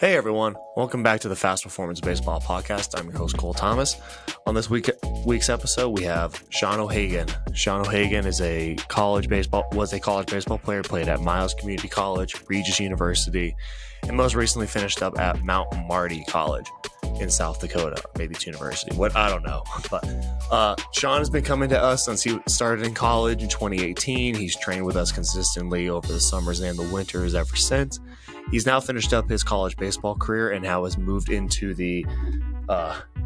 Hey everyone, welcome back to the Fast Performance Baseball Podcast. I'm your host Cole Thomas. On this week's episode, we have Sean O'Hagan. Sean O'Hagan was a college baseball player, played at Miles Community College, Regis University, and most recently finished up at Mount Marty College in South Dakota, or maybe it's University. I don't know. But Sean has been coming to us since he started in college in 2018. He's trained with us consistently over the summers and the winters ever since. He's now finished up his college baseball career and now has moved into the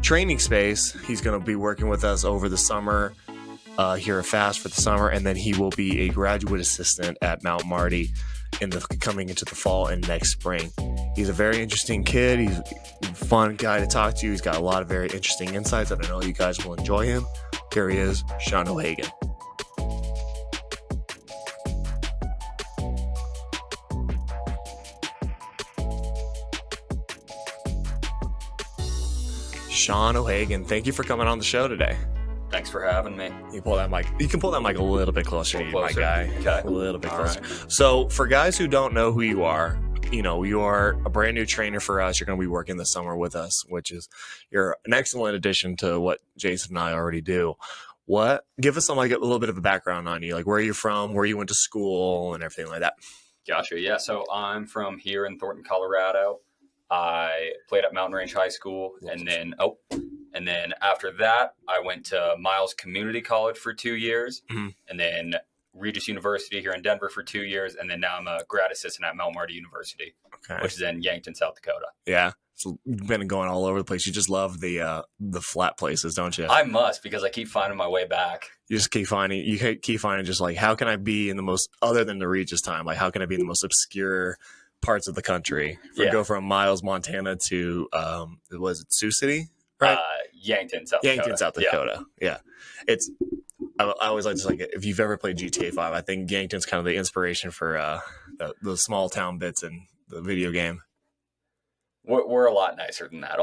training space. He's going to be working with us over the summer here at Fast for the summer, and then he will be a graduate assistant at Mount Marty coming into the fall and next spring. He's a very interesting kid. He's a fun guy to talk to. He's got a lot of very interesting insights, and I know you guys will enjoy him. Here he is, Sean O'Hagan. Sean O'Hagan, thank you for coming on the show today. Thanks for having me. You can pull that mic a little bit closer to you, my guy. Okay. A little bit closer. Right. So for guys who don't know who you are a brand new trainer for us. You're going to be working this summer with us, you're an excellent addition to what Jason and I already do. Give us a little bit of a background on you, like where you're from, where you went to school and everything like that. Gotcha. Yeah. So I'm from here in Thornton, Colorado. I played at Mountain Range High School, and then after that, I went to Miles Community College for 2 years, and then Regis University here in Denver for 2 years, and then now I'm a grad assistant at Mount Marty University, which is in Yankton, South Dakota. Yeah, so you've been going all over the place. You just love the flat places, don't you? I must, because I keep finding my way back. You just keep finding just like, how can I be in the most, other than the Regis time, like how can I be in the most obscure parts of the country? Go from Miles, Montana to was it Sioux City, right? Yankton, South Dakota. Yeah. It's I always like to if you've ever played GTA 5, I think Yankton's kind of the inspiration for the small town bits in the video game. We're a lot nicer than that.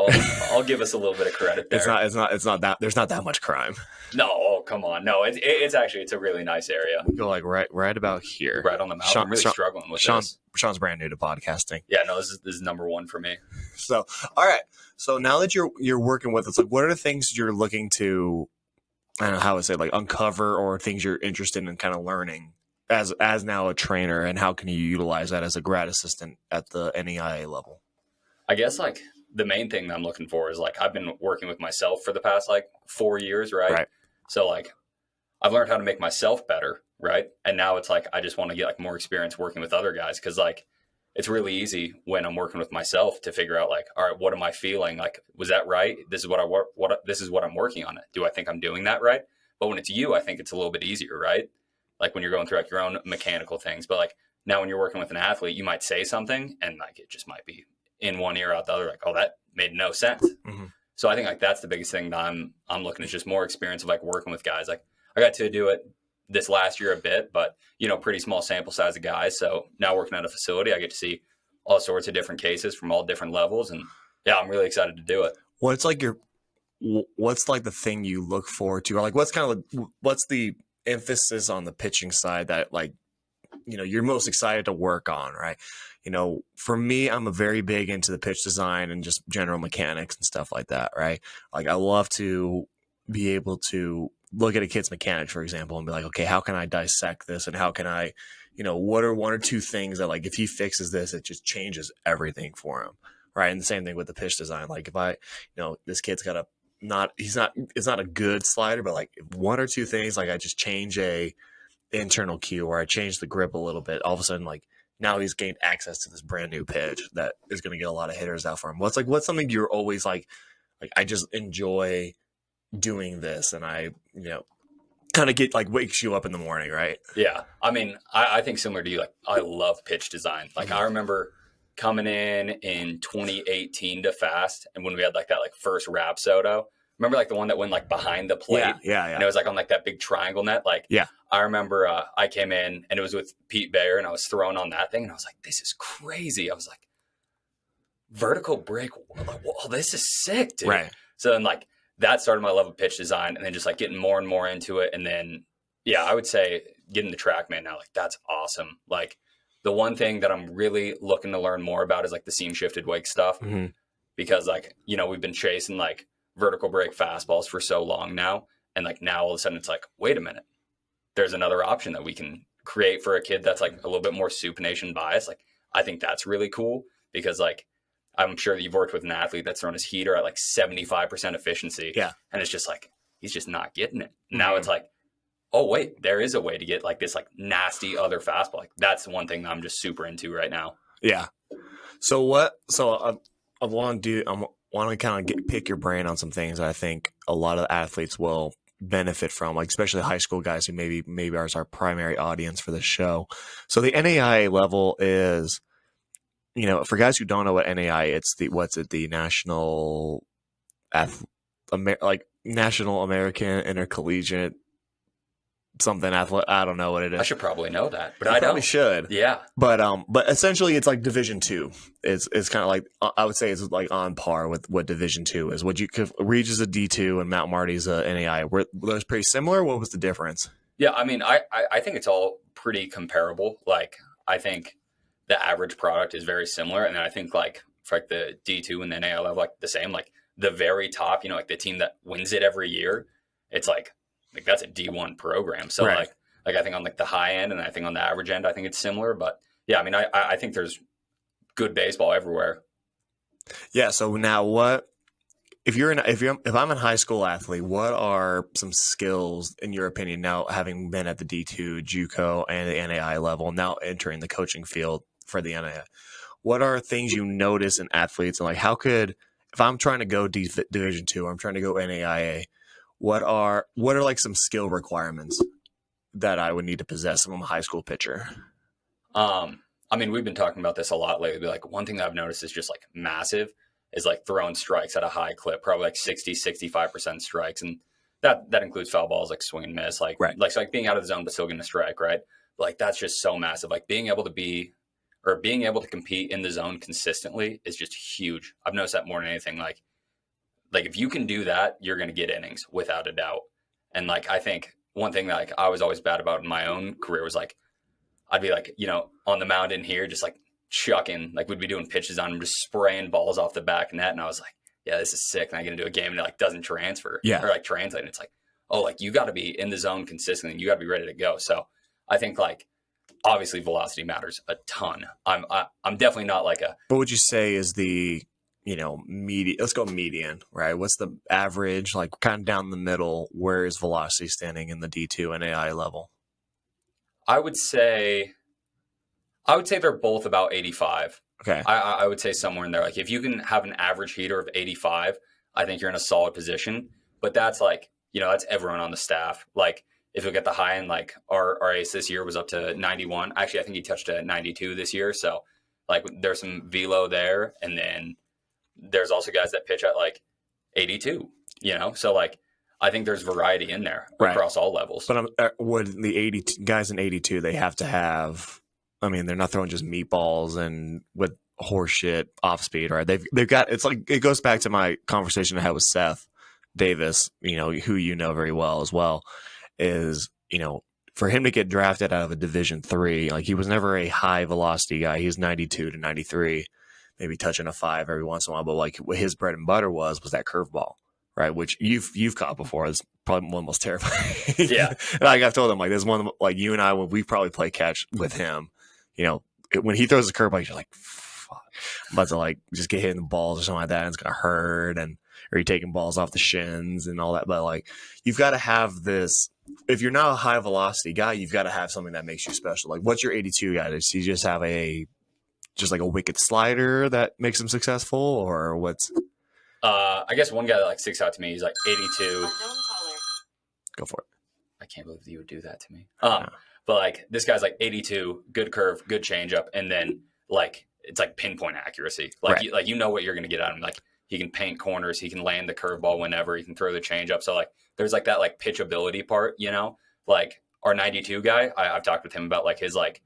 I'll give us a little bit of credit there. It's not that there's not that much crime. No, come on. No, it's a really nice area. We go right about here, right on the mountain. I'm really struggling with this. Sean's brand new to podcasting. Yeah, no, this is number one for me. So, all right. So now that you're working with us, like, what are the things you're looking to, I don't know how to say, like, uncover, or things you're interested in kind of learning as now a trainer, and how can you utilize that as a grad assistant at the NAIA level? I guess like the main thing that I'm looking for is like, I've been working with myself for the past 4 years, right? So like I've learned how to make myself better, right? And now it's like I just want to get more experience working with other guys, because it's really easy when I'm working with myself to figure out all right, what am I feeling? Like, was that right? This is this is what I'm working on. Do I think I'm doing that right? But when it's you, I think it's a little bit easier, right? Like when you're going through your own mechanical things. But now when you're working with an athlete, you might say something and it just might be in one ear out the other, oh, that made no sense. Mm-hmm. So I think that's the biggest thing that I'm looking at, just more experience of working with guys. I got to do it this last year a bit, but pretty small sample size of guys. So now working at a facility, I get to see all sorts of different cases from all different levels, and yeah, I'm really excited to do it. What's the thing you look forward to, or what's the emphasis on the pitching side that you're most excited to work on, right? For me, I'm a very big into the pitch design and just general mechanics and stuff like that, right? I love to be able to look at a kid's mechanics, for example, and be like, okay, how can I dissect this? And how can I, what are one or two things that if he fixes this, it just changes everything for him, right? And the same thing with the pitch design. If I, this kid's got it's not a good slider, but one or two things, I just change a internal cue, or I change the grip a little bit, all of a sudden, now he's gained access to this brand new pitch that is going to get a lot of hitters out for him. What's something you're always I just enjoy doing this, and I, kind of get wakes you up in the morning, right? Yeah. I mean, I think similar to you, I love pitch design. I remember coming in 2018 to Fast, and when we had that first Rapsodo, remember the one that went behind the plate? Yeah. And it was on that big triangle net. Yeah. I remember I came in and it was with Pete Bayer, and I was throwing on that thing, and I was like, this is crazy. I was like, vertical break. Well, this is sick, dude. Right. So then that started my love of pitch design, and then just getting more and more into it. And then, yeah, I would say getting the TrackMan now, that's awesome. the one thing that I'm really looking to learn more about is like the seam shifted wake stuff, because like, you know, we've been chasing like vertical break fastballs for so long now. And like now all of a sudden it's like, wait a minute, there's another option that we can create for a kid that's like a little bit more supination bias. Like, I think that's really cool because like, I'm sure that you've worked with an athlete that's thrown his heater at like 75% efficiency. Yeah. And it's just like, he's just not getting it. Now it's like, oh wait, there is a way to get like this like nasty other fastball. Like that's the one thing that I'm just super into right now. Yeah. So I want to kind of pick your brain on some things that I think a lot of athletes will benefit from, like especially high school guys who maybe are our primary audience for this show. So the NAIA level is, you know, for guys who don't know what NAIA, it's the National American Intercollegiate something athlete. I don't know what it is. I should probably know that, but I probably should. Yeah. But essentially it's like Division II. It's kind of like, I would say it's like on par with what Division II is. Regis is a D2 and Mount Marty's a NAI. Were those pretty similar? What was the difference? Yeah, I mean, I think it's all pretty comparable. Like, I think the average product is very similar, and then I think like for like the D2 and the NAI level, like the same. Like the very top, you know, like the team that wins it every year, it's like that's a D1 program. So right. like I think on like the high end and I think on the average end, I think it's similar. But yeah, I mean, I think there's good baseball everywhere. Yeah. So now if I'm a high school athlete, what are some skills in your opinion now, having been at the D2, JUCO, and the NAI level, now entering the coaching field for the NAIA? What are things you notice in athletes, and like if I'm trying to go Division II, or I'm trying to go NAIA, what are like some skill requirements that I would need to possess if I'm a high school pitcher? I mean, we've been talking about this a lot lately. Like one thing that I've noticed is just like massive is like throwing strikes at a high clip, probably like 60-65% strikes. And that includes foul balls, like swing and miss, like, right. like being out of the zone, but still getting a strike. Right. But like, that's just so massive. Like being able to compete in the zone consistently is just huge. I've noticed that more than anything. Like if you can do that, you're going to get innings without a doubt. And like, I think one thing that like I was always bad about in my own career was like, I'd be like, you know, on the mound in here, just like chucking, like we'd be doing pitches on him, just spraying balls off the back net. And I was like, yeah, this is sick. And I get into a game and it like doesn't transfer or like translate. And it's like, oh, like you got to be in the zone consistently and you got to be ready to go. So I think like, obviously velocity matters a ton. I'm definitely not like what would you say is the, you know, let's go median, right? What's the average, like kind of down the middle? Where is velocity standing in the D2 NAI level? I would say they're both about 85. Okay. I would say somewhere in there. Like if you can have an average heater of 85, I think you're in a solid position. But that's like, you know, that's everyone on the staff. Like if you look at the high end, like our ace this year was up to 91. Actually, I think he touched a 92 this year. So like there's some velo there. And then there's also guys that pitch at like 82, you know? So like, I think there's variety in there across all levels. But would the 80 guys in 82, they have to have, I mean, they're not throwing just meatballs and with horseshit off speed, right? They've got, it's like, it goes back to my conversation I had with Seth Davis, you know, who you know very well as well, is, you know, for him to get drafted out of a Division III, like he was never a high velocity guy. He's 92 to 93, maybe touching a 5 every once in a while. But like what his bread and butter was that curveball, right? Which you've caught before. It's probably one of the most terrifying. Yeah. Like I've told him, like there's one, like you and I, when we probably play catch with him, you know, when he throws a curveball, you're like, fuck, I'm about to like just get hit in the balls or something like that, and it's gonna hurt, or you're taking balls off the shins and all that. But like you've got to have this. If you're not a high velocity guy, you've got to have something that makes you special. Like what's your 82 guy? Does he just have just like a wicked slider that makes him successful, or what's? I guess one guy that like sticks out to me, he's like 82. Go for it. I can't believe you would do that to me. But like this guy's like 82, good curve, good changeup, and then like it's like pinpoint accuracy. Like right. you know what you're gonna get out of him. Like he can paint corners, he can land the curveball whenever, he can throw the changeup. So like there's like that like pitchability part, you know. Like our 92 guy, I've talked with him about like his like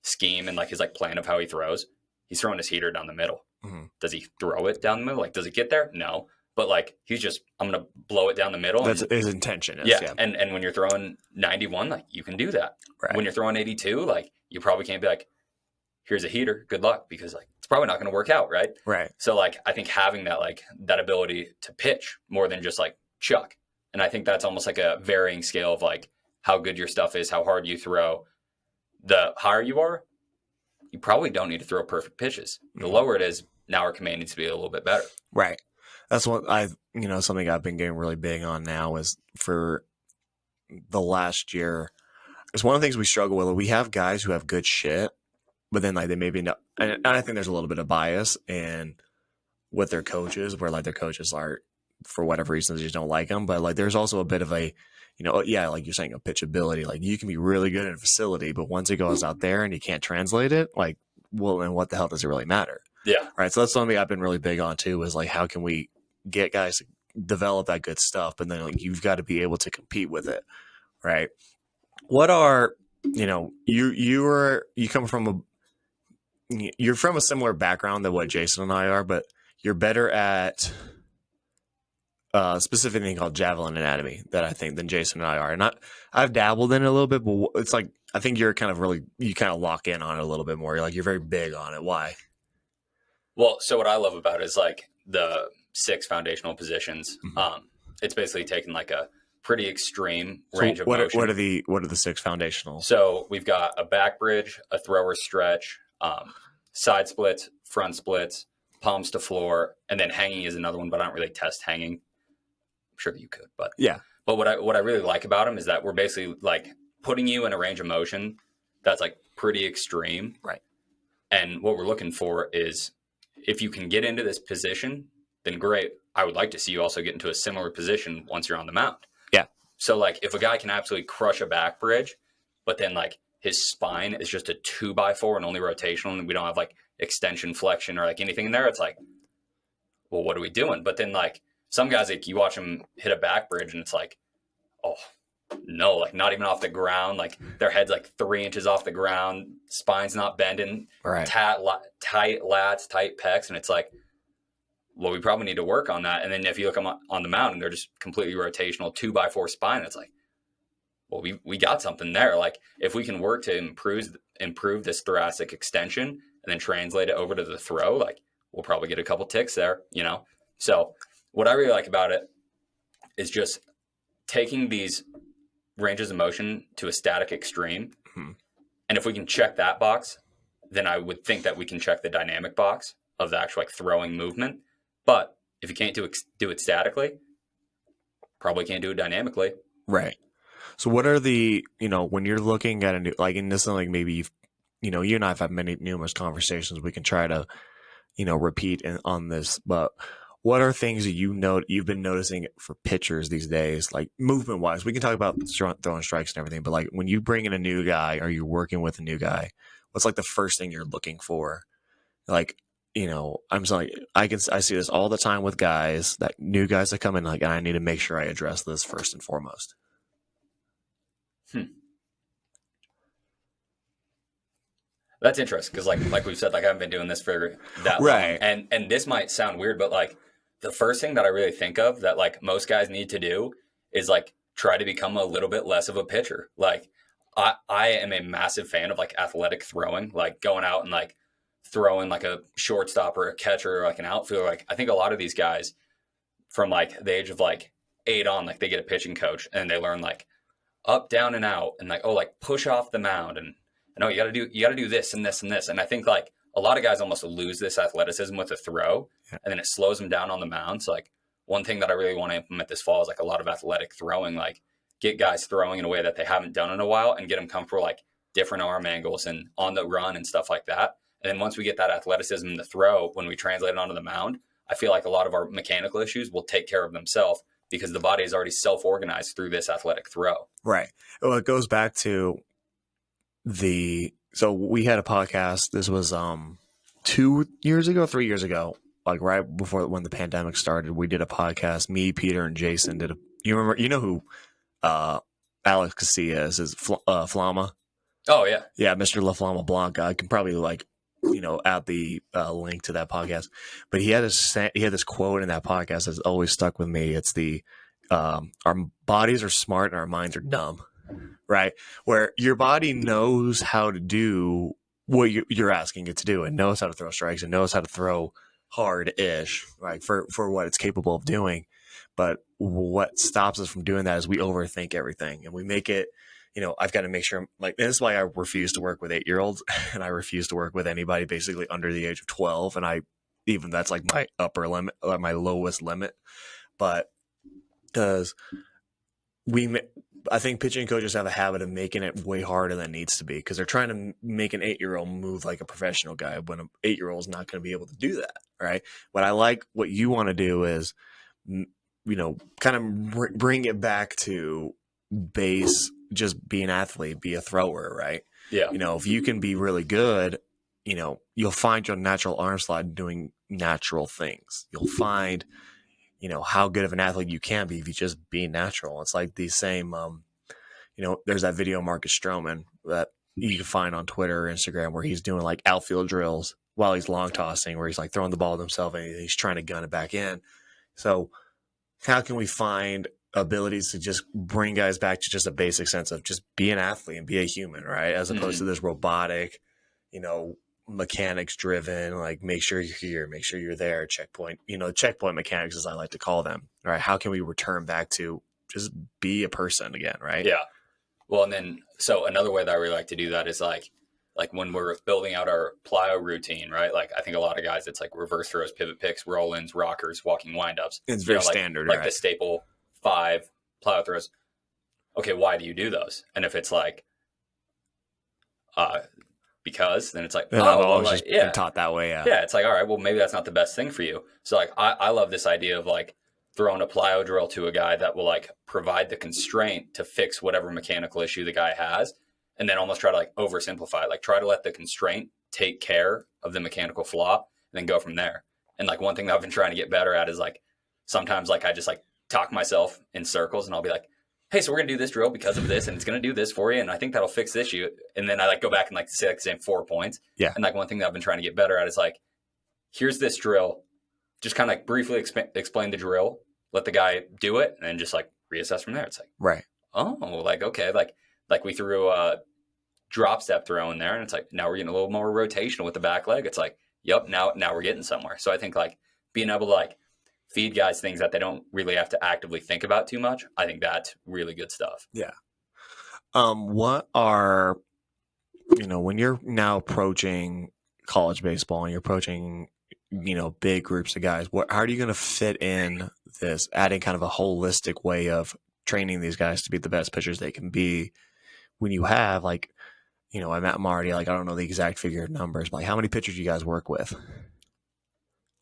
scheme and like his like plan of how he throws. He's throwing his heater down the middle. Mm-hmm. Does he throw it down the middle? Like does it get there? No. But like he's just, I'm gonna blow it down the middle. That's his intention. Yeah. And when you're throwing 91, like you can do that. Right. When you're throwing 82, like you probably can't be like, here's a heater, good luck, because like it's probably not going to work out, right? Right. So like I think having that like that ability to pitch more than just like chuck, and I think that's almost like a varying scale of like how good your stuff is, how hard you throw. The higher you are, you probably don't need to throw perfect pitches. The lower it is, now our command needs to be a little bit better. Right. That's what something I've been getting really big on now is for the last year. It's one of the things we struggle with. We have guys who have good shit, but then like they maybe not. And I think there's a little bit of bias and with their coaches, where like their coaches are, for whatever reason, they just don't like them. But like there's also a bit of a, like you're saying, a pitchability. Like you can be really good in a facility, but once it goes out there and you can't translate it, like, well, then what the hell does it really matter? Yeah. Right. So that's something I've been really big on too, is like, how can we get guys to develop that good stuff? But then like, you've got to be able to compete with it. Right. What are, you're from a similar background than what Jason and I are, but you're better at a specific thing called javelin anatomy than Jason and I are. And I've dabbled in it a little bit, but it's like, I think you're you kind of lock in on it a little bit more. You're very big on it. Why? Well, so what I love about it is like the 6 foundational positions. Mm-hmm. It's basically taken like a pretty extreme range of motion. What are the 6 foundational? So we've got a back bridge, a thrower stretch, side splits, front splits, palms to floor, and then hanging is another one, but I don't really test hanging. I'm sure that you could, but yeah. But what I really like about them is that we're basically like putting you in a range of motion that's like pretty extreme. Right. And what we're looking for is, if you can get into this position, then great. I would like to see you also get into a similar position once you're on the mound. Yeah. So like if a guy can absolutely crush a back bridge, but then like his spine is just a 2x4 and only rotational, and we don't have like extension, flexion, or like anything in there, it's like, well, what are we doing? But then like some guys, like you watch them hit a back bridge and it's like, oh no, like not even off the ground. Like their head's like 3 inches off the ground, spine's not bending, right. Tight lats, tight pecs, and it's like, well, we probably need to work on that. And then if you look on the mound and they're just completely rotational 2x4 spine, it's like, well, we got something there. Like if we can work to improve this thoracic extension and then translate it over to the throw, like we'll probably get a couple ticks there, So what I really like about it is just taking these ranges of motion to a static extreme. Mm-hmm. And if we can check that box, then I would think that we can check the dynamic box of the actual like throwing movement. But if you can't do it statically, probably can't do it dynamically. Right. So what are the, when you're looking at a new, like, and this is like maybe you and I have had numerous conversations, we can try to, repeat on this, but what are things that you've been noticing for pitchers these days, like movement wise? We can talk about throwing strikes and everything, but like when you bring in a new guy or you're working with a new guy, what's like the first thing you're looking for? Like, I'm sorry, I see this all the time with guys, that new guys that come in, like, and I need to make sure I address this first and foremost. That's interesting because, like we've said, like I haven't been doing this for that right. long, and this might sound weird, but like the first thing that I really think of that like most guys need to do is like try to become a little bit less of a pitcher. Like I am a massive fan of like athletic throwing, like going out and like throwing like a shortstop or a catcher or like an outfielder. Like I think a lot of these guys from like the age of like 8 on, like they get a pitching coach and they learn like up, down, and out, and like, oh, like push off the mound, and no, you got to do this and this and this. And I think like a lot of guys almost lose this athleticism with a throw, and then it slows them down on the mound. So like one thing that I really want to implement this fall is like a lot of athletic throwing, like get guys throwing in a way that they haven't done in a while and get them comfortable, like different arm angles and on the run and stuff like that. And then once we get that athleticism in the throw, when we translate it onto the mound, I feel like a lot of our mechanical issues will take care of themselves because the body is already self-organized through this athletic throw. Right. Well, it goes back to so we had a podcast. This was 3 years ago, like right before when the pandemic started. We did a podcast. Me, Peter, and Jason did you remember, who Alex Casillas is, Flama? Oh, yeah. Yeah, Mr. La Flama Blanca. I can probably add the link to that podcast. But he had this quote in that podcast that's always stuck with me. It's our bodies are smart and our minds are dumb, right? Where your body knows how to do what you're asking it to do, and knows how to throw strikes and knows how to throw hard-ish, right, for what it's capable of doing. But what stops us from doing that is we overthink everything, and we make it, I've got to make sure, like, this is why I refuse to work with 8-year-olds, and I refuse to work with anybody basically under the age of 12. And that's like my upper limit, or my lowest limit. But because I think pitching coaches have a habit of making it way harder than it needs to be, because they're trying to make an 8-year-old move like a professional guy when an 8-year-old is not going to be able to do that, right? What you want to do is, kind of bring it back to base, just be an athlete, be a thrower, right? Yeah. If you can be really good, you'll find your natural arm slide doing natural things. You'll find how good of an athlete you can be if you just be natural. It's like the same, there's that video of Marcus Stroman that you can find on Twitter or Instagram where he's doing like outfield drills while he's long tossing, where he's like throwing the ball to himself and he's trying to gun it back in. So how can we find abilities to just bring guys back to just a basic sense of just be an athlete and be a human, right? As opposed to this robotic, mechanics driven, like make sure you're here, make sure you're there, checkpoint, checkpoint mechanics, as I like to call them, right? How can we return back to just be a person again, right? Yeah. Well, and then, so another way that I really like to do that is like when we're building out our plyo routine, right? Like I think a lot of guys, it's like reverse throws, pivot picks, roll-ins, rockers, walking windups. It's very standard, like right? the staple 5 plyo throws. Okay, why do you do those? And if it's like, because, then it's like, I've always been taught that way. Yeah, it's like, all right, well, maybe that's not the best thing for you. So like, I love this idea of like throwing a plyo drill to a guy that will like provide the constraint to fix whatever mechanical issue the guy has, and then almost try to like oversimplify it. Like try to let the constraint take care of the mechanical flaw and then go from there. And like one thing that I've been trying to get better at is like sometimes like I just like talk myself in circles and I'll be like, hey, so we're going to do this drill because of this, and it's going to do this for you, and I think that'll fix the issue. And then I like go back and like say like the same 4 points. Yeah. And like one thing that I've been trying to get better at is like, here's this drill, just kind of like briefly explain the drill, let the guy do it, and then just like reassess from there. It's like, right. Oh, like, okay. Like we threw a drop step throw in there, and it's like, now we're getting a little more rotational with the back leg. It's like, yep, now we're getting somewhere. So I think like being able to like feed guys things that they don't really have to actively think about too much, I think that's really good stuff. Yeah. What are, when you're now approaching college baseball and you're approaching, big groups of guys, how are you going to fit in this, adding kind of a holistic way of training these guys to be the best pitchers they can be when you have like, I'm already like, I don't know the exact figure of numbers, but like how many pitchers do you guys work with?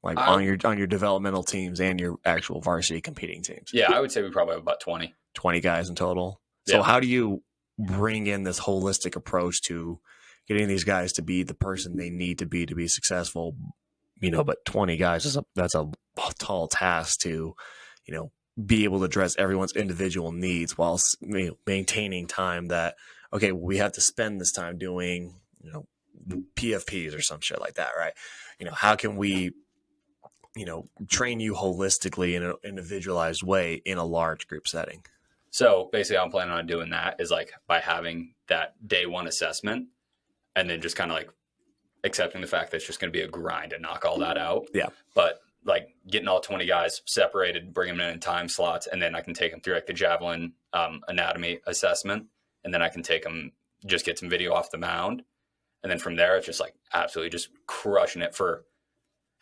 Like on your developmental teams and your actual varsity competing teams? Yeah, I would say we probably have about 20 guys in total. So how do you bring in this holistic approach to getting these guys to be the person they need to be successful? But 20 guys that's a tall task to, be able to address everyone's individual needs while maintaining time that, okay, we have to spend this time doing, PFPs or some shit like that, right? How can we, train you holistically in an individualized way in a large group setting? So basically how I'm planning on doing that is like by having that day one assessment and then just kind of like accepting the fact that it's just going to be a grind to knock all that out. Yeah. But like getting all 20 guys separated, bring them in time slots, and then I can take them through like the javelin anatomy assessment, and then I can take them, just get some video off the mound. And then from there, it's just like absolutely just crushing it for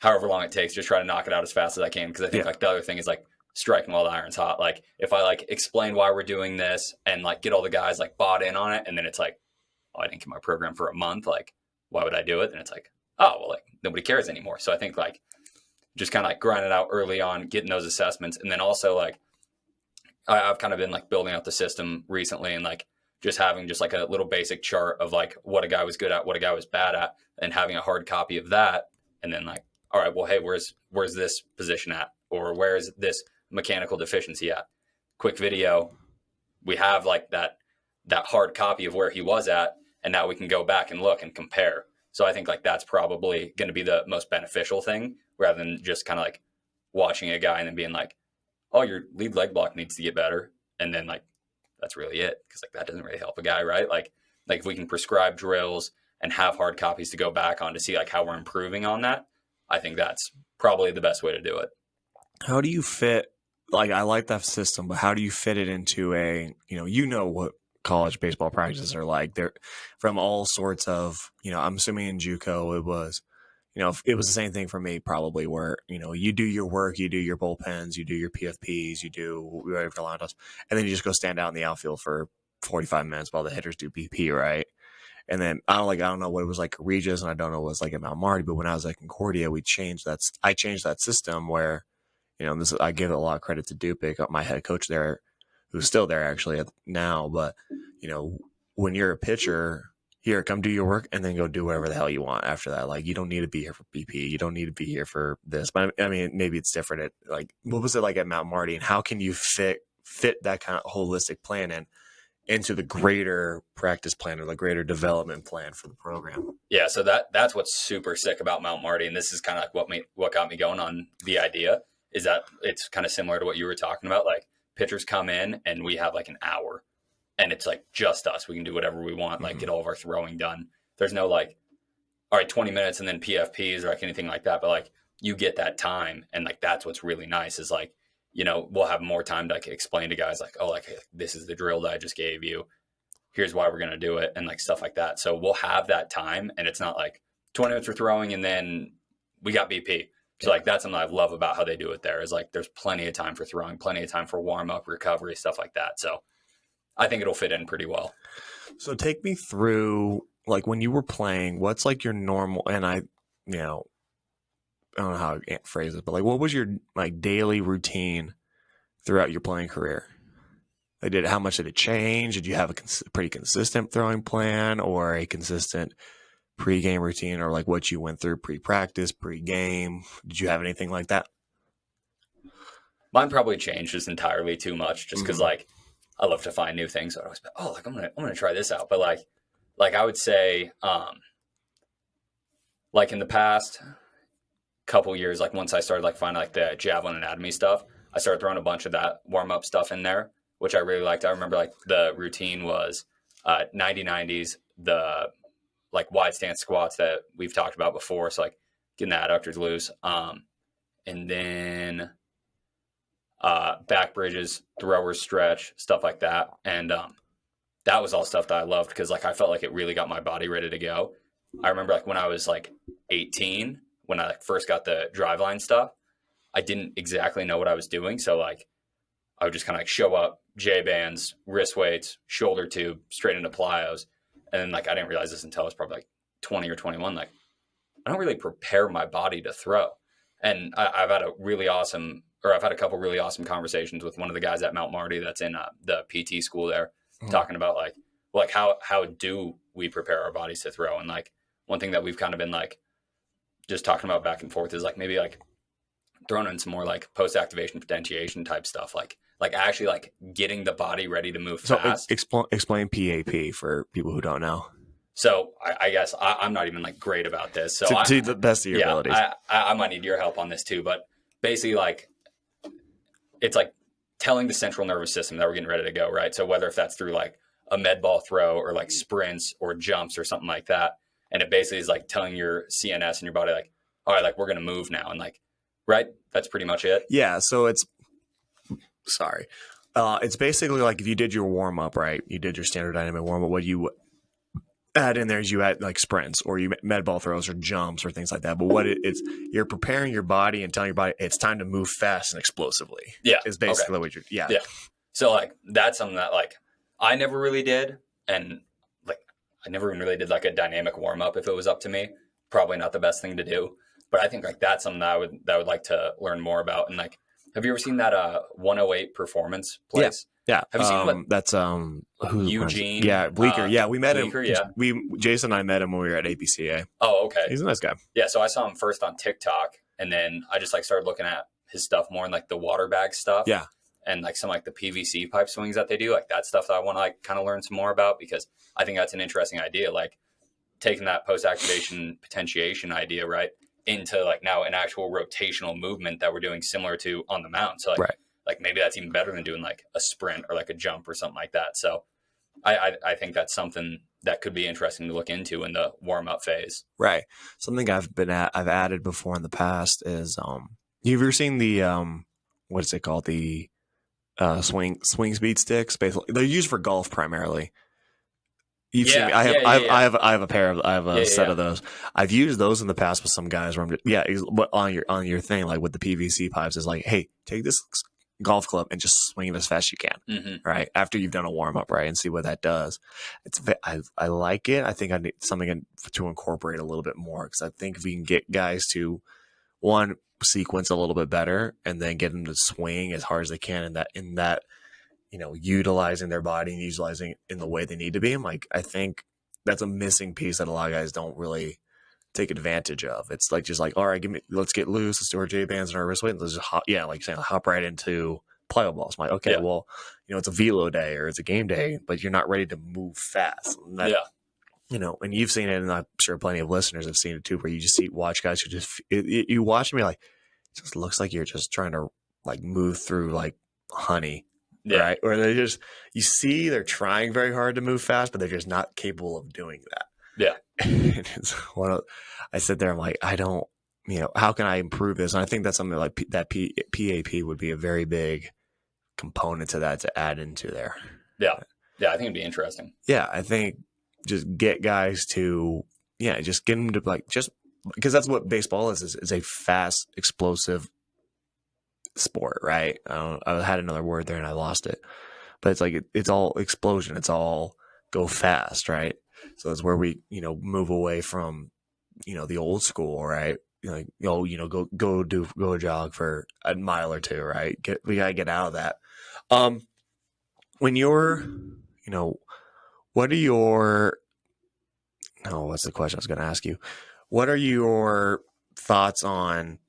however long it takes, just try to knock it out as fast as I can. Because I think like the other thing is like striking while the iron's hot. Like if I like explain why we're doing this and like get all the guys like bought in on it, and then it's like, oh, I didn't get my program for a month. Like, why would I do it? And it's like, oh, well, like nobody cares anymore. So I think like just kind of like grind it out early on, getting those assessments. And then also like I've kind of been like building out the system recently and like just having just like a little basic chart of like what a guy was good at, what a guy was bad at, and having a hard copy of that. And then like, all right, well, hey, where's this position at? Or where is this mechanical deficiency at? Quick video. We have like that hard copy of where he was at, and now we can go back and look and compare. So I think like that's probably going to be the most beneficial thing, rather than just kind of like watching a guy and then being like, oh, your lead leg block needs to get better. And then like, that's really it. Cause like that doesn't really help a guy, right? Like if we can prescribe drills, and have hard copies to go back on to see like how we're improving on that, I think that's probably the best way to do it. How do you fit, like, I like that system, but how do you fit it into what college baseball practices are like? They're from all sorts of, I'm assuming in JUCO it was, it was the same thing for me probably, where, you do your work, you do your bullpens, you do your PFPs, you do whatever line does, and then you just go stand out in the outfield for 45 minutes while the hitters do BP, right? And then I don't know what it was like at Regis, and I don't know what it was like at Mount Marty, but when I was at Concordia, I changed that system where, I give a lot of credit to Dupic, my head coach there, who's still there actually now. But, when you're a pitcher, here, come do your work and then go do whatever the hell you want after that. Like, you don't need to be here for BP. You don't need to be here for this. But I mean, maybe it's different at, like, what was it like at Mount Marty, and how can you fit that kind of holistic plan into the greater practice plan or the greater development plan for the program? Yeah. So that's what's super sick about Mount Marty. And this is kind of like what got me going on the idea, is that it's kind of similar to what you were talking about. Like, pitchers come in and we have like an hour, and it's like just us. We can do whatever we want, like get all of our throwing done. There's no like, all right, 20 minutes and then PFPs or like anything like that. But like, you get that time. And like, that's what's really nice is like, we'll have more time to like explain to guys like, oh, like, this is the drill that I just gave you. Here's why we're going to do it. And like stuff like that. So we'll have that time, and it's not like 20 minutes for throwing and then we got BP. So like, that's something I love about how they do it there, is like, there's plenty of time for throwing, plenty of time for warm up, recovery, stuff like that. So I think it'll fit in pretty well. So take me through, like, when you were playing, what's like your normal, and I don't know how to phrase it, but like, what was your like daily routine throughout your playing career? How much did it change? Did you have a pretty consistent throwing plan, or a consistent pre-game routine, or like what you went through pre-practice, pre-game? Did you have anything like that? Mine probably changed just entirely too much, just because like I love to find new things. So I always be, like I'm gonna try this out. But like I would say, like in the past couple years, like once I started like finding like the javelin anatomy stuff, I started throwing a bunch of that warm up stuff in there, which I really liked. I remember like the routine was 90-90s, the like wide stance squats that we've talked about before. So like getting the adductors loose. And then back bridges, throwers stretch, stuff like that. And that was all stuff that I loved, because like I felt like it really got my body ready to go. I remember like when I was like 18, when I like first got the driveline stuff, I didn't exactly know what I was doing. So like I would just kind of like show up, J-bands, wrist weights, shoulder tube, straight into plyos. And then like I didn't realize this until I was probably like 20 or 21. Like, I don't really prepare my body to throw. And I've had a couple really awesome conversations with one of the guys at Mount Marty that's in the PT school there, talking about like how do we prepare our bodies to throw. And like one thing that we've kind of been like just talking about back and forth is like maybe like throwing in some more like post-activation potentiation type stuff, like actually like getting the body ready to move fast. Explain PAP for people who don't know. So I guess I'm not even like great about this. So to the best of your abilities. I might need your help on this too. But basically, like, it's like telling the central nervous system that we're getting ready to go, right? So whether if that's through like a med ball throw or like sprints or jumps or something like that, and it basically is like telling your CNS and your body like, all right, like we're gonna move now, and like, right? That's pretty much it. Yeah. So it's basically like if you did your warm up, right? You did your standard dynamic warm up. What you add in there is you add like sprints or you med ball throws or jumps or things like that. But what it's you're preparing your body and telling your body it's time to move fast and explosively. Yeah, is basically what you're. Yeah. So like that's something that like I never really did, and like I never even really did like a dynamic warm up. If it was up to me, probably not the best thing to do. But I think like that's something that I would like to learn more about. And like, have you ever seen that 108 performance place? Yeah. Have you seen that's Eugene? Yeah, Bleeker. Yeah, we met Bleeker, him. Yeah, Jason and I met him when we were at APCA. Oh, okay. He's a nice guy. Yeah, so I saw him first on TikTok, and then I just like started looking at his stuff more, and like the water bag stuff. Yeah. And like some like the PVC pipe swings that they do, like that stuff that I want to like kind of learn some more about, because I think that's an interesting idea. Like taking that post-activation potentiation idea, right, into like now an actual rotational movement that we're doing similar to on the mound. So like, like maybe that's even better than doing like a sprint or like a jump or something like that. So I think that's something that could be interesting to look into in the warm up phase. Right. Something I've added before in the past is you've ever seen the what is it called, the swing speed sticks? Basically, they're used for golf primarily. You've seen me. I have a pair of a set of those. I've used those in the past with some guys where but on your thing, like with the PVC pipes, is like, hey, take this golf club and just swing it as fast as you can, right? After you've done a warm up, right, and see what that does. I like it. I think I need something to incorporate a little bit more, because I think if we can get guys to one sequence a little bit better, and then get them to swing as hard as they can in that utilizing their body and utilizing it in the way they need to be. I'm like, I think that's a missing piece that a lot of guys don't really take advantage of. It's like, just like, all right, let's get loose. Let's do our J bands and our wrist weight. Let's just hop right into plyo balls. I'm like, okay, well, it's a velo day or it's a game day, but you're not ready to move fast. And you've seen it, and I'm sure plenty of listeners have seen it too, where you just watch guys who just, you watch me like, it just looks like you're just trying to like move through like honey. Yeah. Right. Or you see they're trying very hard to move fast, but they're just not capable of doing that. Yeah. I sit there, I'm like, I don't, how can I improve this? And I think that's something like that PAP would be a very big component to that, to add into there. Yeah. Yeah. I think it'd be interesting. Yeah. I think just get guys to, just get them to like, just because that's what baseball is a fast, explosive sport, right? I had another word there and I lost it, but it's like it's all explosion. It's all go fast, right? So it's where we move away from the old school, right? Go jog for a mile or two, right? We gotta get out of that. When you're what are your what's the question I was going to ask you? What are your thoughts on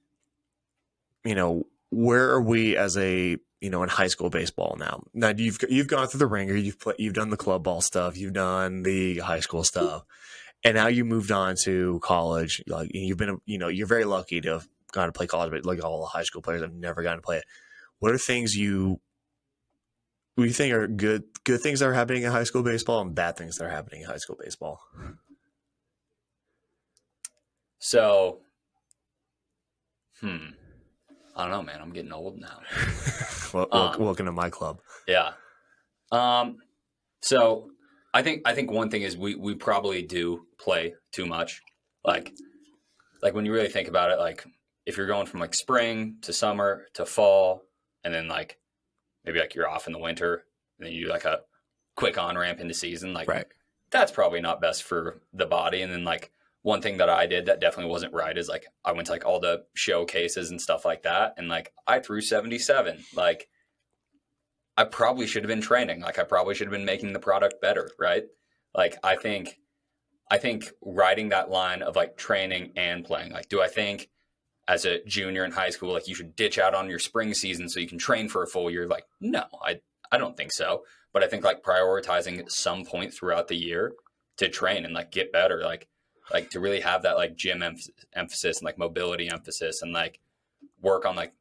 where are we as a in high school baseball now? Now you've gone through the ringer, you've done the club ball stuff, you've done the high school stuff, and now you moved on to college. Like you've been you're very lucky to have gone to play college, but like all the high school players have never gotten to play it. What are things you think are good things that are happening in high school baseball and bad things that are happening in high school baseball? So, I don't know, man. I'm getting old now. Welcome to my club. Yeah. So I think one thing is we probably do play too much. Like when you really think about it, like if you're going from like spring to summer to fall, and then like maybe like you're off in the winter, and then you do like a quick on ramp into season, like that's probably not best for the body. And then like one thing that I did that definitely wasn't right is like I went to like all the showcases and stuff like that, and like I threw 77. Like I probably should have been training. Like I probably should have been making the product better, right? Like I think riding that line of like training and playing. Like, do I think as a junior in high school, like you should ditch out on your spring season so you can train for a full year? Like, no, I don't think so. But I think like prioritizing some point throughout the year to train and like get better, like to really have that like gym emphasis and like mobility emphasis, and like work on like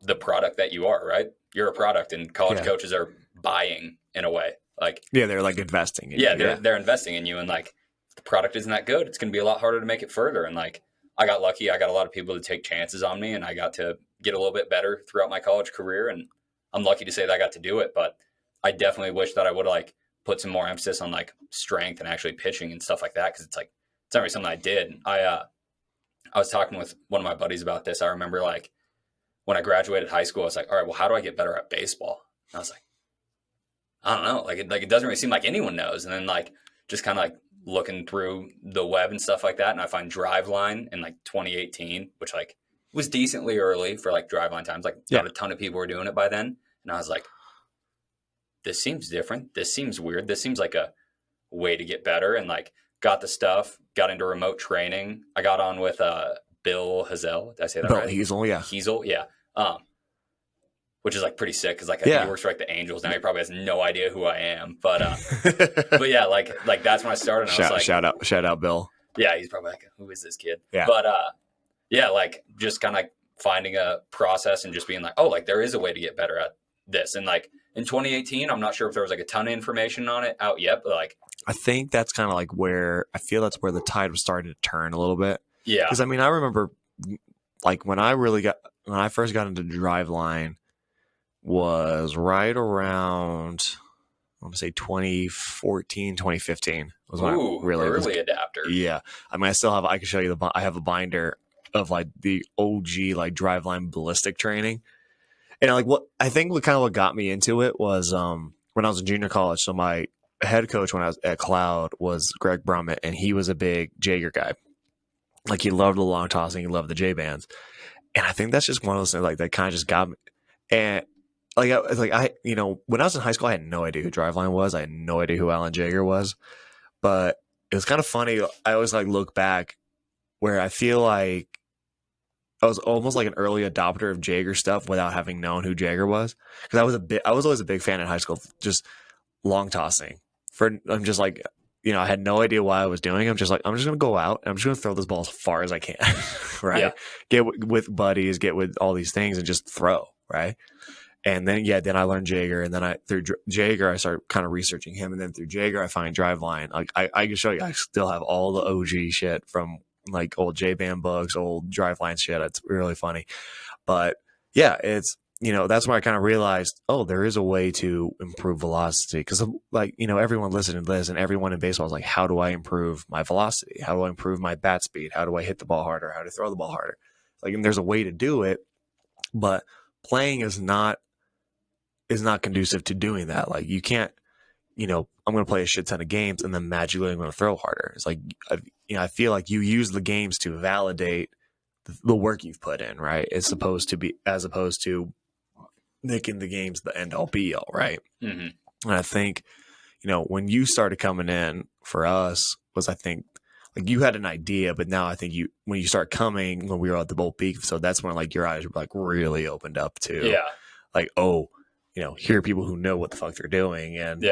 the product that you are, right? You're a product, and college coaches are buying in a way. Like, they're like investing in you. They're investing in you, and like if the product isn't that good, it's going to be a lot harder to make it further. And like I got lucky. I got a lot of people to take chances on me, and I got to get a little bit better throughout my college career. And I'm lucky to say that I got to do it, but I definitely wish that I would like put some more emphasis on like strength and actually pitching and stuff like that. Cause it's like, it's not really something I did. I was talking with one of my buddies about this. I remember like when I graduated high school, I was like, all right, well, how do I get better at baseball? And I was like, I don't know. Like it doesn't really seem like anyone knows. And then like, just kind of like looking through the web and stuff like that. And I find Driveline in like 2018, which like was decently early for like Driveline times. Like not a ton of people were doing it by then. And I was like, this seems different. This seems weird. This seems like a way to get better. And like got the stuff, got into remote training. I got on with Bill Hazel. Did I say that right? Hazel, yeah. Hazel, yeah. Which is like pretty sick because like I think he works for like the Angels now. He probably has no idea who I am, but but yeah, like that's when I started. And I was like, shout out, Bill. Yeah, he's probably like, who is this kid? Yeah, but yeah, like just kind of like finding a process and just being like, oh, like there is a way to get better at this, and like in 2018. I'm not sure if there was like a ton of information on it out yet, but like I think that's kind of like where I feel that's where the tide was starting to turn a little bit. Yeah. Because I mean, I remember like when I first got into Driveline was right around, I want to say 2014, 2015 was when I really early adapter. Yeah. I mean, I can show you I have a binder of like the OG like Driveline ballistic training. And like what kind of what got me into it was when I was in junior college. So my head coach when I was at Cloud was Greg Brummett, and he was a big Jaeger guy. Like he loved the long tossing, he loved the J bands. And I think that's just one of those things like that kind of just got me. And when I was in high school, I had no idea who Driveline was. I had no idea who Alan Jaeger was. But it was kind of funny. I always like look back where I feel like I was almost like an early adopter of Jaeger stuff without having known who Jaeger was. Because I was always a big fan in high school, just long tossing. I'm just like, I had no idea why I was doing it. I'm just going to go out and I'm just going to throw this ball as far as I can, right? Yeah. Get with buddies, get with all these things and just throw, right? And then, then I learned Jaeger. And then through Jaeger, I started kind of researching him. And then through Jaeger, I find Driveline. Like I can show you, I still have all the OG shit from like old J-Band books, old Driveline shit. It's really funny. But yeah, it's, that's where I kind of realized, there is a way to improve velocity. Because like, everyone listening to this and everyone in baseball is like, how do I improve my velocity? How do I improve my bat speed? How do I hit the ball harder? How to throw the ball harder? Like, and there's a way to do it, but playing is not conducive to doing that. Like you can't, I'm going to play a shit ton of games and then magically I'm going to throw harder. It's like, I feel like you use the games to validate the work you've put in, right? As opposed to making the games the end all be all, right? Mm-hmm. And I think, when you started coming in for us was, I think, like you had an idea, but now I think when you start coming, when we were at the Bull Peak, so that's when like your eyes were like really opened up to, like, here are people who know what the fuck they're doing, and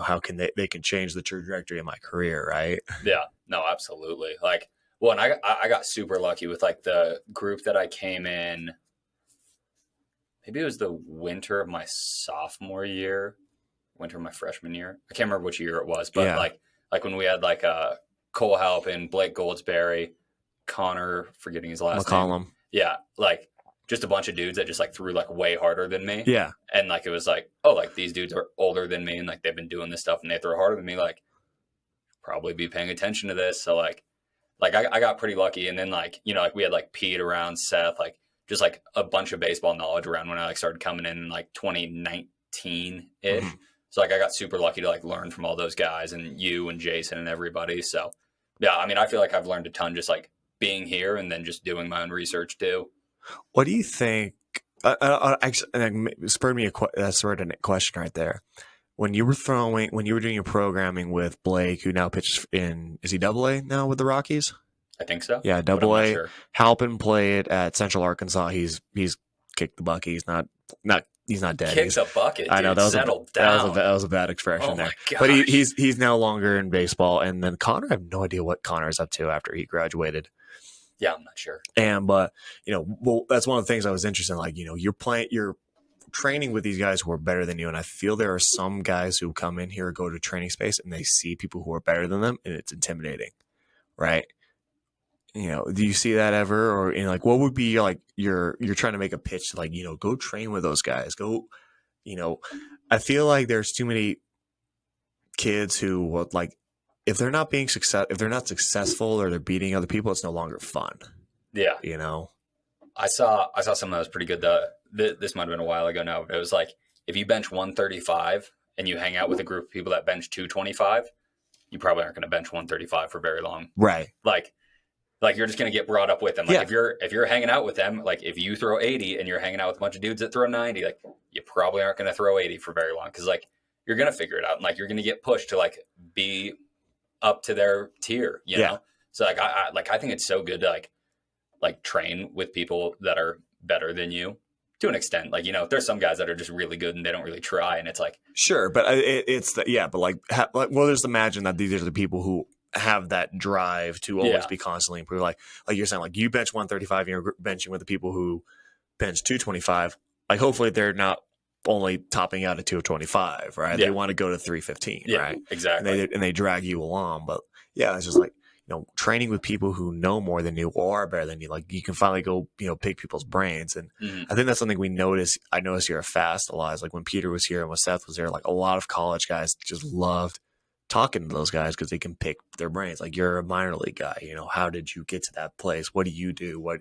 how can they can change the trajectory of my career, right? Yeah, no, absolutely. Like, well, and I got super lucky with like the group that I came in. Maybe it was the winter of my sophomore year, winter of my freshman year. I can't remember which year it was, but like when we had like Cole Halpin, Blake Goldsberry, Connor, forgetting his last name. Yeah, like just a bunch of dudes that just like threw like way harder than me. Yeah. And like it was like, oh, like these dudes are older than me and like they've been doing this stuff and they throw harder than me, like probably be paying attention to this. So like I got pretty lucky. And then like, like we had like Pete around, Seth, like just like a bunch of baseball knowledge around when I like started coming in like 2019-ish. Mm-hmm. So like I got super lucky to like learn from all those guys and you and Jason and everybody. So yeah, I mean, I feel like I've learned a ton just like being here and then just doing my own research too. What do you think? Spurred me a question right there. When you were doing your programming with Blake, who now pitches is he AA now with the Rockies? I think so. Yeah, AA. Sure. Halpin played at Central Arkansas. He's kicked the bucket. He's not dead. Kicked a bucket. Dude. I know that was a bad expression there. But he's no longer in baseball. And then Connor, I have no idea what Connor's up to after he graduated. Yeah, I'm not sure. But that's one of the things I was interested in. Like, you're training with these guys who are better than you, and I feel there are some guys who come in here or go to training space and they see people who are better than them, and it's intimidating, right? Do you see that ever? Or like, what would be like you're trying to make a pitch to like, go train with those guys. Go, I feel like there's too many kids who like, if they're not successful or they're beating other people, it's no longer fun. Yeah. I saw something that was pretty good. This might've been a while ago now, but it was like, if you bench 135 and you hang out with a group of people that bench 225, you probably aren't going to bench 135 for very long. Right. Like you're just going to get brought up with them. Like if you're hanging out with them, like if you throw 80 and you're hanging out with a bunch of dudes that throw 90, like you probably aren't going to throw 80 for very long. Cause like you're going to figure it out. And like, you're going to get pushed to like be up to their tier, you know? So like, I think it's so good to like train with people that are better than you to an extent. Like, there's some guys that are just really good and they don't really try. And it's like, sure. But we'll just imagine that these are the people who have that drive to always be constantly improving. Like you're saying, like you bench 135 and you're benching with the people who bench 225. Like hopefully they're not only topping out at 225, right? Yeah. They want to go to 315, Yeah, right? exactly. And they drag you along. But yeah, it's just like, training with people who know more than you or are better than you. Like you can finally go, pick people's brains. And I think that's something I noticed here at Fast a lot, is like when Peter was here and when Seth was there, like a lot of college guys just loved talking to those guys because they can pick their brains. Like, you're a minor league guy, how did you get to that place? What do you do? What,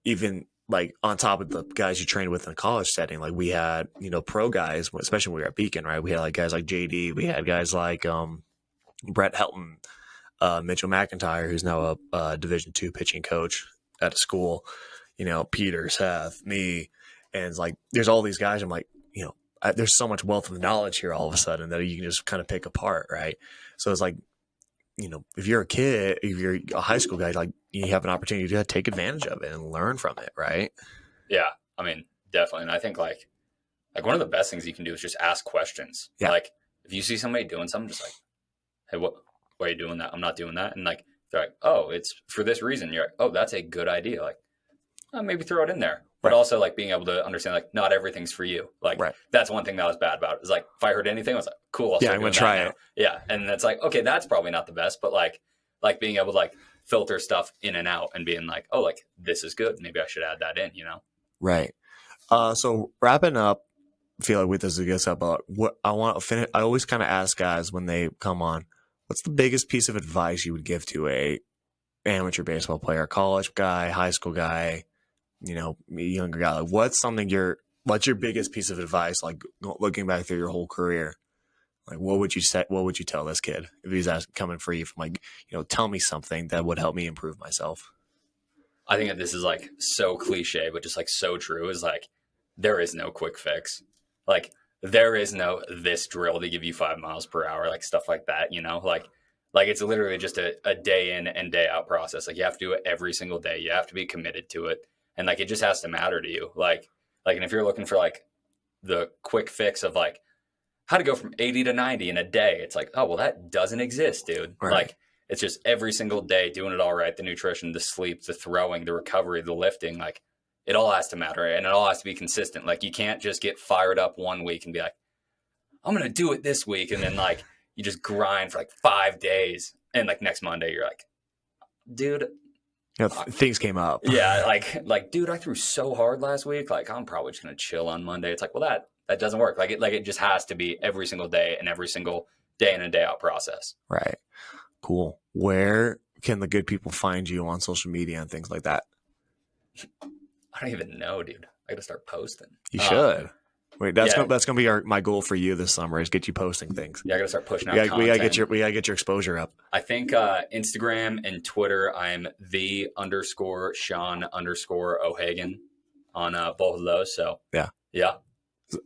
even like on top of the guys you trained with in a college setting, like we had, pro guys, especially when we were at Beacon, right? We had like guys like JD, we had guys like Brett Helton, Mitchell McIntyre, who's now a Division II pitching coach at a school, Peter, Seth, me, and it's like there's all these guys. I'm like, there's so much wealth of knowledge here all of a sudden that you can just kind of pick apart, right? So it's like, if you're a kid, if you're a high school guy, like you have an opportunity to take advantage of it and learn from it, right? Yeah, I mean, definitely. And I think like one of the best things you can do is just ask questions. Yeah. Like if you see somebody doing something, just like, hey, why are you doing that? I'm not doing that. And like they're like, oh, it's for this reason. You're like, oh, that's a good idea. Like, maybe throw it in there. But also like being able to understand like not everything's for you. Like that's one thing that I was bad about. Is like if I heard anything, I was like, cool, I'm gonna try it. Yeah, and it's like, okay, that's probably not the best, but like being able to like filter stuff in and out and being like, oh, like this is good. Maybe I should add that in. Right. So wrapping up, I feel like this is a good stuff. But what I want to finish, I always kind of ask guys when they come on, what's the biggest piece of advice you would give to a amateur baseball player, college guy, high school guy? Younger guy, like what's your biggest piece of advice, like looking back through your whole career? Like what would you say, what would you tell this kid if he's coming for you from like, tell me something that would help me improve myself? I think that this is like so cliche, but just like so true, is like there is no quick fix. Like there is no this drill to give you 5 miles per hour, like stuff like that, like it's literally just a day in and day out process. Like you have to do it every single day. You have to be committed to it. And like, it just has to matter to you. And if you're looking for like the quick fix of like how to go from 80 to 90 in a day, it's like, oh, well, that doesn't exist, dude. Right. Like it's just every single day doing it all right. The nutrition, the sleep, the throwing, the recovery, the lifting, like it all has to matter and it all has to be consistent. Like you can't just get fired up one week and be like, I'm going to do it this week. And then like, you just grind for like 5 days. And like next Monday, you're like, dude, things came up. Yeah, like, dude, I threw so hard last week. Like, I'm probably just gonna chill on Monday. It's like, well, that doesn't work. Like it just has to be every single day and every single day in and day out process. Right. Cool. Where can the good people find you on social media and things like that? I don't even know, dude. I got to start posting. You should. Wait, that's gonna be my goal for you this summer, is get you posting things. Yeah, I gotta start pushing out content. We gotta get your exposure up. I think Instagram and Twitter, I'm _Sean_O'Hagan on both of those. So yeah.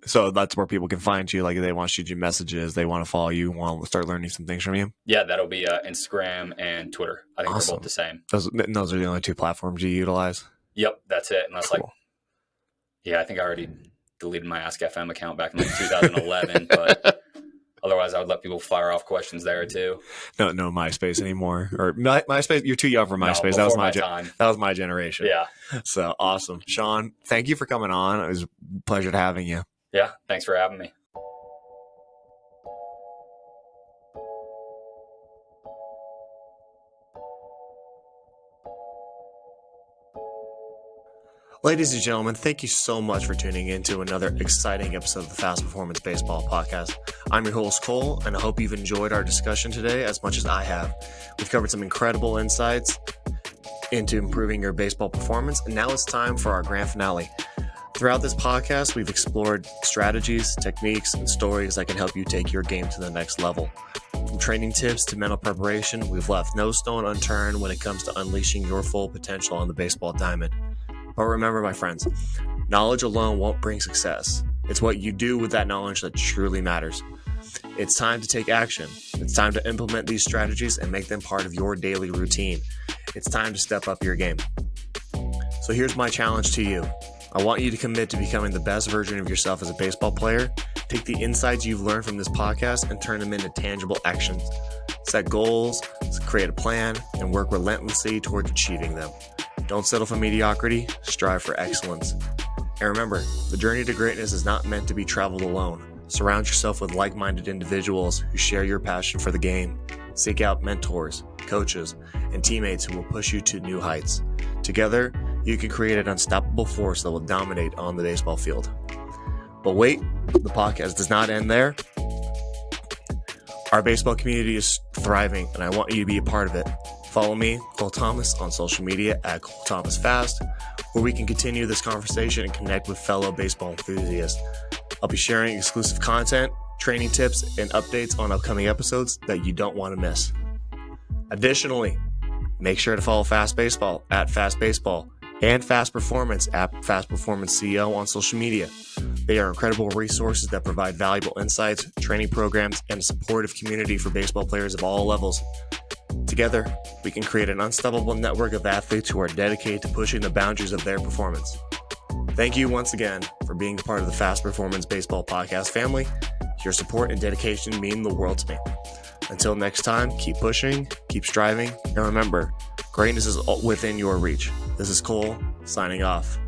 So that's where people can find you. Like if they want to shoot you messages, they want to follow you, want to start learning some things from you. Yeah, that'll be Instagram and Twitter. I think they're both the same. Those are the only two platforms you utilize. Yep, that's it. And I was like, I think I already deleted my Ask FM account back in like 2011, but otherwise I would let people fire off questions there too. No MySpace anymore, or MySpace. You're too young for MySpace. That was my generation. Yeah. So awesome, Sean. Thank you for coming on. It was a pleasure having you. Yeah. Thanks for having me. Ladies and gentlemen, thank you so much for tuning in to another exciting episode of the Fast Performance Baseball Podcast. I'm your host, Cole, and I hope you've enjoyed our discussion today as much as I have. We've covered some incredible insights into improving your baseball performance, and now it's time for our grand finale. Throughout this podcast, we've explored strategies, techniques, and stories that can help you take your game to the next level. From training tips to mental preparation, we've left no stone unturned when it comes to unleashing your full potential on the baseball diamond. But remember, my friends, knowledge alone won't bring success. It's what you do with that knowledge that truly matters. It's time to take action. It's time to implement these strategies and make them part of your daily routine. It's time to step up your game. So here's my challenge to you. I want you to commit to becoming the best version of yourself as a baseball player. Take the insights you've learned from this podcast and turn them into tangible actions. Set goals, create a plan, and work relentlessly towards achieving them. Don't settle for mediocrity, strive for excellence. And remember, the journey to greatness is not meant to be traveled alone. Surround yourself with like-minded individuals who share your passion for the game. Seek out mentors, coaches, and teammates who will push you to new heights. Together, you can create an unstoppable force that will dominate on the baseball field. But wait, the podcast does not end there. Our baseball community is thriving, and I want you to be a part of it. Follow me, Cole Thomas, on social media at Cole Thomas Fast, where we can continue this conversation and connect with fellow baseball enthusiasts. I'll be sharing exclusive content, training tips, and updates on upcoming episodes that you don't want to miss. Additionally, make sure to follow Fast Baseball at Fast Baseball and Fast Performance at Fast Performance CEO on social media. They are incredible resources that provide valuable insights, training programs, and a supportive community for baseball players of all levels. Together, we can create an unstoppable network of athletes who are dedicated to pushing the boundaries of their performance. Thank you once again for being a part of the Fast Performance Baseball Podcast family. Your support and dedication mean the world to me. Until next time, keep pushing, keep striving, and remember, greatness is within your reach. This is Cole, signing off.